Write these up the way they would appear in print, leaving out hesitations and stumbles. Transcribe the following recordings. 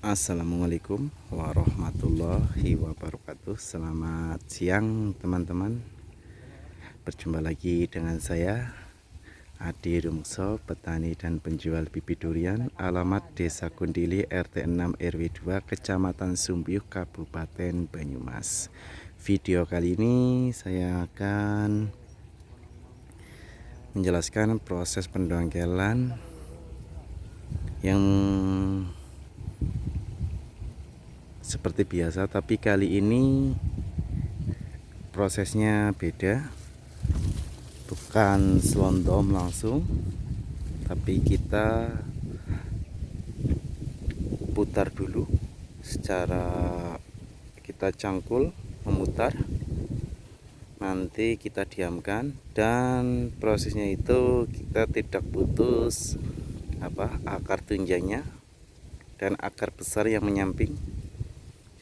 Assalamualaikum warahmatullahi wabarakatuh. Selamat siang teman-teman. Berjumpa lagi dengan saya Adi Rumso, petani dan penjual bibit durian. Alamat Desa Kundili, RT 6 RW 2, Kecamatan Sumbiyuh, Kabupaten Banyumas. Video kali ini saya akan menjelaskan proses pendongkelan yang seperti biasa, tapi kali ini prosesnya beda, bukan selondom langsung, tapi kita putar dulu secara kita cangkul, memutar, nanti kita diamkan, dan prosesnya itu kita tidak putus akar tunjangnya dan akar besar yang menyamping.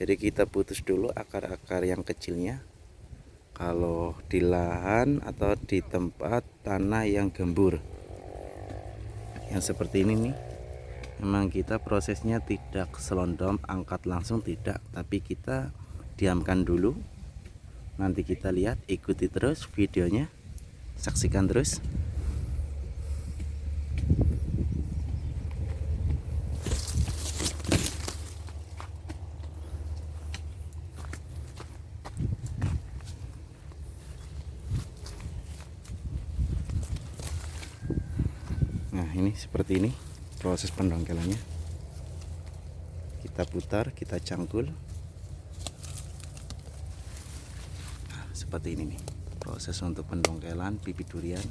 Jadi kita putus dulu akar-akar yang kecilnya. Kalau di lahan atau di tempat tanah yang gembur, yang seperti ini nih, memang kita prosesnya tidak selondom, angkat langsung tidak, tapi kita diamkan dulu. Nanti kita lihat, ikuti terus videonya, saksikan terus. Nah, ini seperti ini proses pendongkelannya. Kita putar, kita cangkul. Nah, seperti ini nih proses untuk pendongkelan bibit durian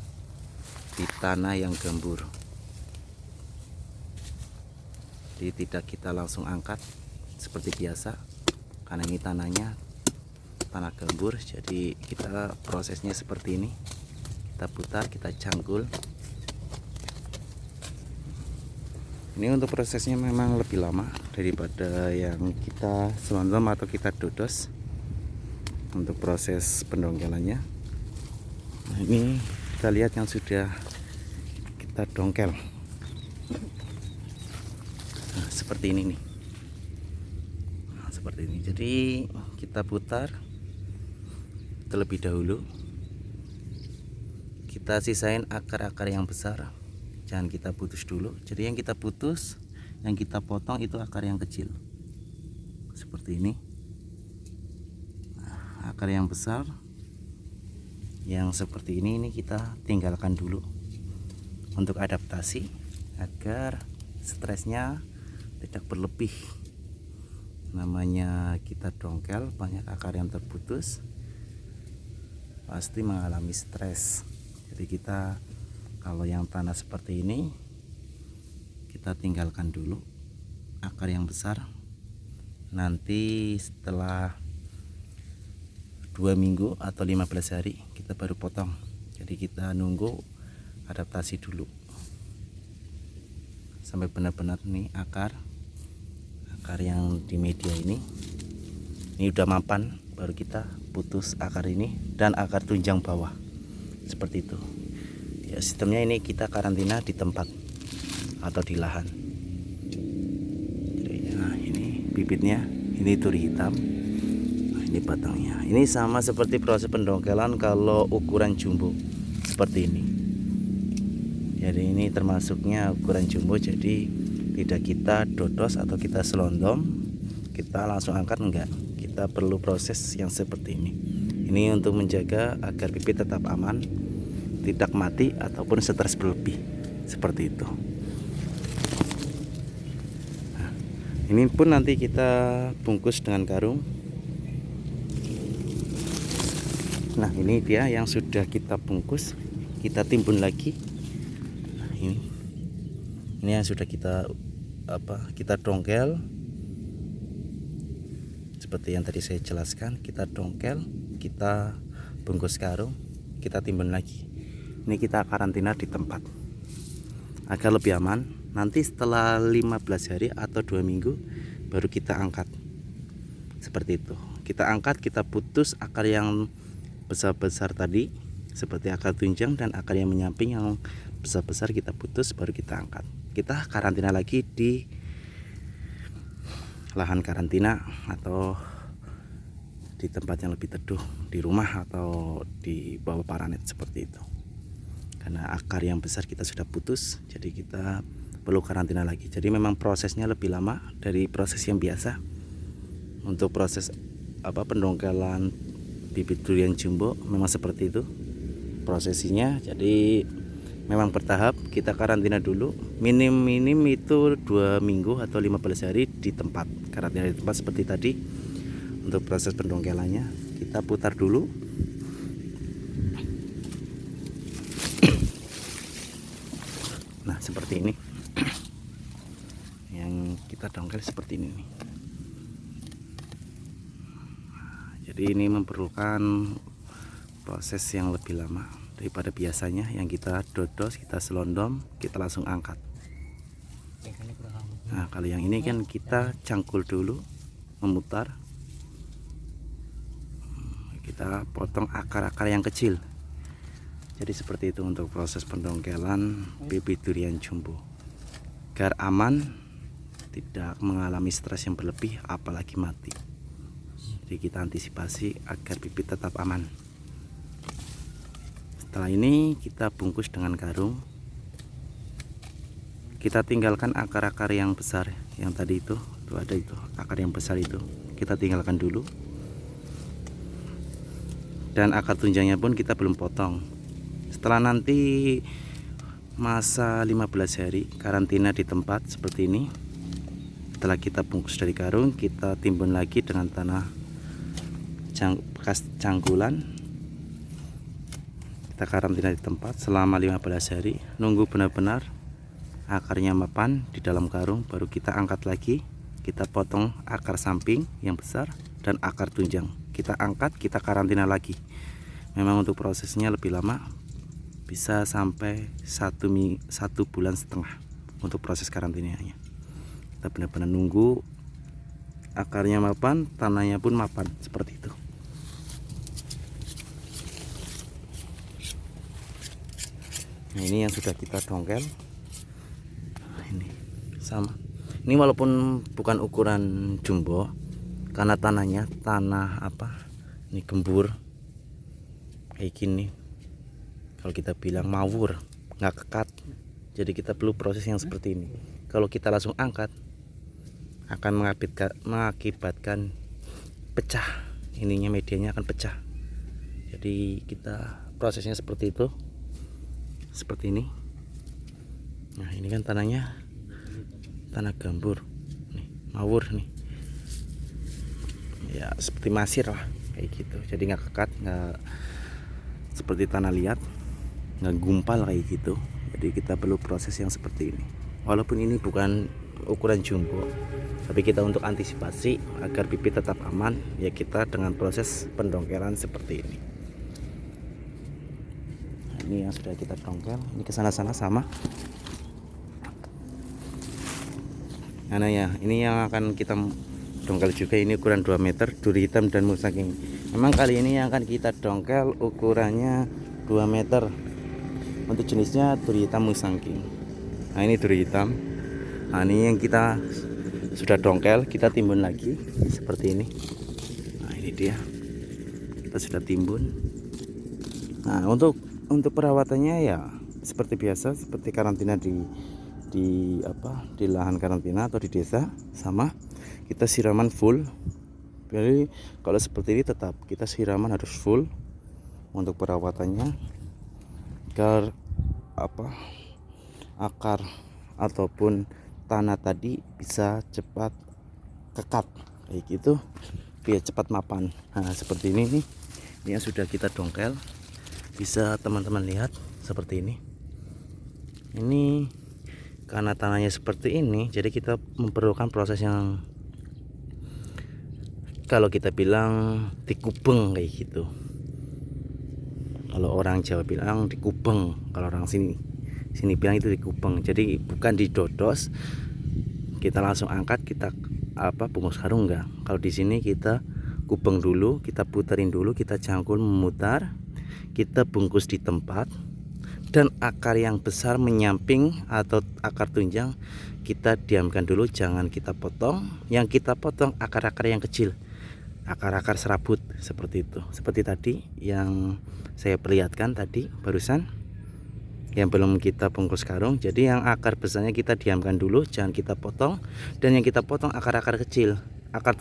di tanah yang gembur. Jadi tidak kita langsung angkat seperti biasa, karena ini tanahnya tanah gembur. Jadi kita prosesnya seperti ini, kita putar, kita cangkul. Ini untuk prosesnya memang lebih lama daripada yang kita selondom atau kita dodos untuk proses pendongkelannya. Nah, ini kita lihat yang sudah kita dongkel. Nah, seperti ini nih. Nah, seperti ini. Jadi kita putar terlebih dahulu. Kita sisain akar-akar yang besar. Jangan kita putus dulu. Jadi yang kita putus, yang kita potong itu akar yang kecil. Seperti ini. Nah, akar yang besar yang seperti ini kita tinggalkan dulu untuk adaptasi agar stresnya tidak berlebih. Namanya kita dongkel, banyak akar yang terputus, pasti mengalami stres. Jadi kita kalau yang tanah seperti ini, kita tinggalkan dulu akar yang besar. Nanti setelah 2 minggu atau 15 hari kita baru potong. Jadi kita nunggu adaptasi dulu sampai benar-benar nih akar yang di media ini udah mapan, baru kita putus akar ini dan akar tunjang bawah. Seperti itu. Ya, sistemnya ini kita karantina di tempat atau di lahan. Jadi, nah, ini bibitnya, ini turi hitam. Nah, ini batangnya. Ini sama seperti proses pendongkelan kalau ukuran jumbo seperti ini. Jadi ini termasuknya ukuran jumbo, jadi tidak kita dodos atau kita selondom, kita langsung angkat, enggak. Kita perlu proses yang seperti ini. Ini untuk menjaga agar bibit tetap aman, tidak mati ataupun stres berlebih, seperti itu. Nah, ini pun nanti kita bungkus dengan karung. Nah, ini dia yang sudah kita bungkus, kita timbun lagi. Nah, ini yang sudah kita dongkel. Seperti yang tadi saya jelaskan, kita dongkel, kita bungkus karung, kita timbun lagi. Ini kita karantina di tempat agar lebih aman. Nanti setelah 15 hari atau 2 minggu baru kita angkat. Seperti itu. Kita angkat, kita putus akar yang besar-besar tadi, seperti akar tunjang, dan akar yang menyamping yang besar-besar kita putus, baru kita angkat. Kita karantina lagi di lahan karantina atau di tempat yang lebih teduh, di rumah atau di bawah paranet seperti itu. Karena akar yang besar kita sudah putus, jadi kita perlu karantina lagi. Jadi memang prosesnya lebih lama dari proses yang biasa. Untuk proses pendongkelan bibit durian jumbo memang seperti itu prosesinya. Jadi memang bertahap, kita karantina dulu minim itu 2 minggu atau 15 hari di tempat, karantina di tempat seperti tadi. Untuk proses pendongkelannya kita putar dulu. Nah seperti ini yang kita dongkel seperti ini nih. Jadi ini memerlukan proses yang lebih lama daripada biasanya yang kita dodos, kita selondom, kita langsung angkat. Nah kalau yang ini kan kita cangkul dulu, memutar, kita potong akar-akar yang kecil. Jadi seperti itu untuk proses pendongkelan bibit durian jumbo, agar aman, tidak mengalami stres yang berlebih apalagi mati. Jadi kita antisipasi agar bibit tetap aman. Setelah ini kita bungkus dengan karung. Kita tinggalkan akar-akar yang besar yang tadi itu ada itu akar yang besar itu kita tinggalkan dulu. Dan akar tunjangnya pun kita belum potong. Setelah nanti masa 15 hari karantina di tempat seperti ini, setelah kita bungkus dari karung, kita timbun lagi dengan tanah bekas cangkulan. Kita karantina di tempat selama 15 hari, nunggu benar-benar akarnya mapan di dalam karung, baru kita angkat lagi. Kita potong akar samping yang besar dan akar tunjang, kita angkat, kita karantina lagi. Memang untuk prosesnya lebih lama, bisa sampai 1 bulan setengah untuk proses karantinanya. Kita benar-benar nunggu akarnya mapan, tanahnya pun mapan seperti itu. Nah ini yang sudah kita dongkel. Ini sama. Ini walaupun bukan ukuran jumbo, karena tanahnya tanah ini gembur kayak gini. Kalau kita bilang mawur, nggak kekat. Jadi kita perlu proses yang seperti ini. Kalau kita langsung angkat, akan mengakibatkan pecah. Ininya medianya akan pecah. Jadi kita prosesnya seperti itu, seperti ini. Nah ini kan tanahnya tanah gambur, nih, mawur nih. Ya seperti masir lah kayak gitu. Jadi nggak kekat, nggak seperti tanah liat, nggak gumpal kayak gitu. Jadi kita perlu proses yang seperti ini. Walaupun ini bukan ukuran jumbo, tapi kita untuk antisipasi agar bibit tetap aman, ya kita dengan proses pendongkelan seperti ini. Nah, ini yang sudah kita dongkel, ini kesana-sana sama. Nah ya, ini yang akan kita dongkel juga. Ini ukuran 2 meter, duri hitam dan musangking. Memang kali ini yang akan kita dongkel ukurannya 2 meter. Untuk jenisnya duri hitam musangking. Nah ini duri hitam. Nah ini yang kita sudah dongkel, kita timbun lagi seperti ini. Nah ini dia, kita sudah timbun. Nah untuk perawatannya ya seperti biasa, seperti karantina di lahan karantina atau di desa sama. Kita siraman full. Jadi kalau seperti ini tetap kita siraman harus full untuk perawatannya, agar akar ataupun tanah tadi bisa cepat kekat kayak gitu, biar cepat mapan. Nah seperti ini nih, ini yang sudah kita dongkel, bisa teman-teman lihat seperti ini. Ini karena tanahnya seperti ini, jadi kita memerlukan proses yang kalau kita bilang dikubeng kayak gitu. Kalau orang Jawa bilang dikubeng, kalau orang sini bilang itu dikubeng. Jadi bukan didodos, kita langsung angkat, kita bungkus karung enggak. Kalau di sini kita kubeng dulu, kita puterin dulu, kita cangkul, memutar, kita bungkus di tempat, Dan akar yang besar menyamping atau akar tunjang kita diamkan dulu, jangan kita potong. Yang kita potong akar-akar yang kecil, akar-akar serabut seperti itu, seperti tadi yang saya perlihatkan tadi barusan, yang belum kita bungkus karung. Jadi yang akar besarnya kita diamkan dulu, jangan kita potong. Dan yang kita potong akar-akar kecil, akar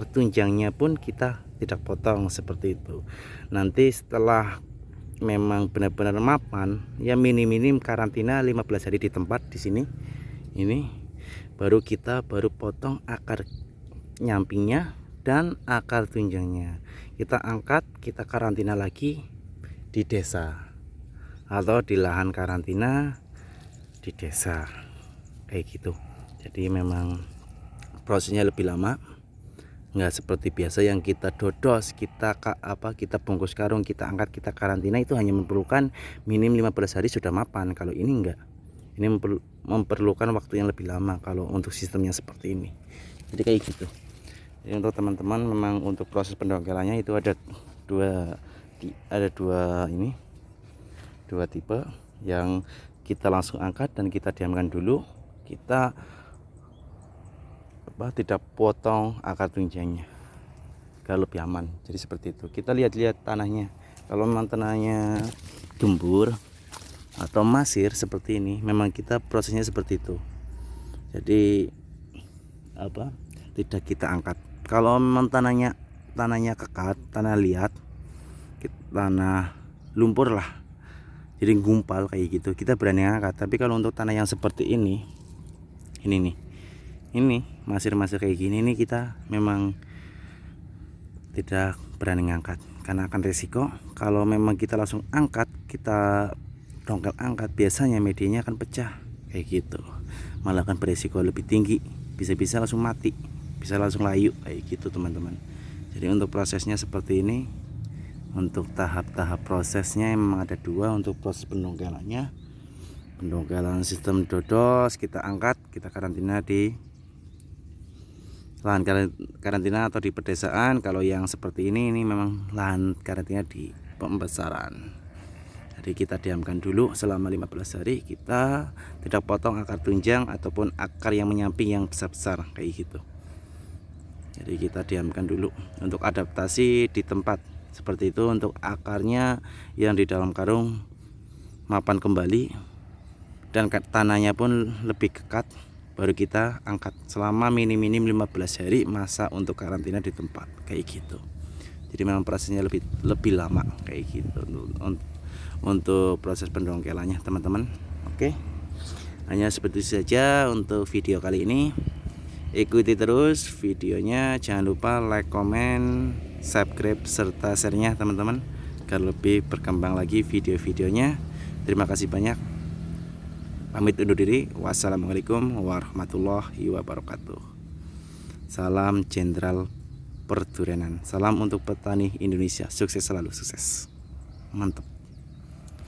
tunjangnya pun kita tidak potong seperti itu. Nanti setelah memang benar-benar mapan, ya minim-minim karantina 15 hari di tempat di sini. Ini baru kita potong akar nyampingnya dan akar tunjangnya. Kita angkat, kita karantina lagi di desa atau di lahan karantina di desa kayak gitu. Jadi memang prosesnya lebih lama, nggak seperti biasa yang kita dodos, kita bungkus karung, kita angkat, kita karantina. Itu hanya memerlukan minim 15 hari sudah mapan. Kalau ini enggak, ini memerlukan waktu yang lebih lama kalau untuk sistemnya seperti ini. Jadi kayak gitu. Jadi untuk teman-teman, memang untuk proses pendongkelannya itu ada dua tipe. Yang kita langsung angkat dan kita diamkan dulu, kita tidak potong akar tunjangnya, kalau lebih aman. Jadi seperti itu. Kita lihat-lihat tanahnya. Kalau memang tanahnya gembur atau masir seperti ini, memang kita prosesnya seperti itu. Jadi tidak kita angkat. Kalau memang tanahnya kekat, tanah liat, tanah lumpur lah, jadi gumpal kayak gitu, kita berani angkat. Tapi kalau untuk tanah yang seperti ini masir-masir kayak gini, ini kita memang tidak berani ngangkat karena akan resiko. Kalau memang kita langsung angkat, kita dongkel angkat, biasanya medianya akan pecah kayak gitu, malah akan beresiko lebih tinggi, bisa-bisa langsung mati, bisa langsung layu kayak gitu teman-teman. Jadi untuk prosesnya seperti ini. Untuk tahap-tahap prosesnya memang ada dua. Untuk proses pendongkelannya, pendongkelan sistem dodos, kita angkat, kita karantina di lahan karantina atau di pedesaan. Kalau yang seperti ini memang lahan karantina di pembesaran. Jadi kita diamkan dulu selama 15 hari, kita tidak potong akar tunjang ataupun akar yang menyamping yang besar-besar kayak gitu. Jadi kita diamkan dulu untuk adaptasi di tempat seperti itu. Untuk akarnya yang di dalam karung mapan kembali dan tanahnya pun lebih kekat, baru kita angkat selama minim-minim 15 hari masa untuk karantina di tempat kayak gitu. Jadi memang prosesnya lebih lama kayak gitu untuk proses pendongkelannya teman-teman. Oke, hanya seperti saja untuk video kali ini. Ikuti terus videonya, jangan lupa like, comment, subscribe serta share-nya teman-teman, agar lebih berkembang lagi video-videonya. Terima kasih banyak. Pamit undur diri. Wassalamualaikum warahmatullahi wabarakatuh. Salam Jenderal Perdurenan. Salam untuk petani Indonesia. Sukses selalu, sukses. Mantap.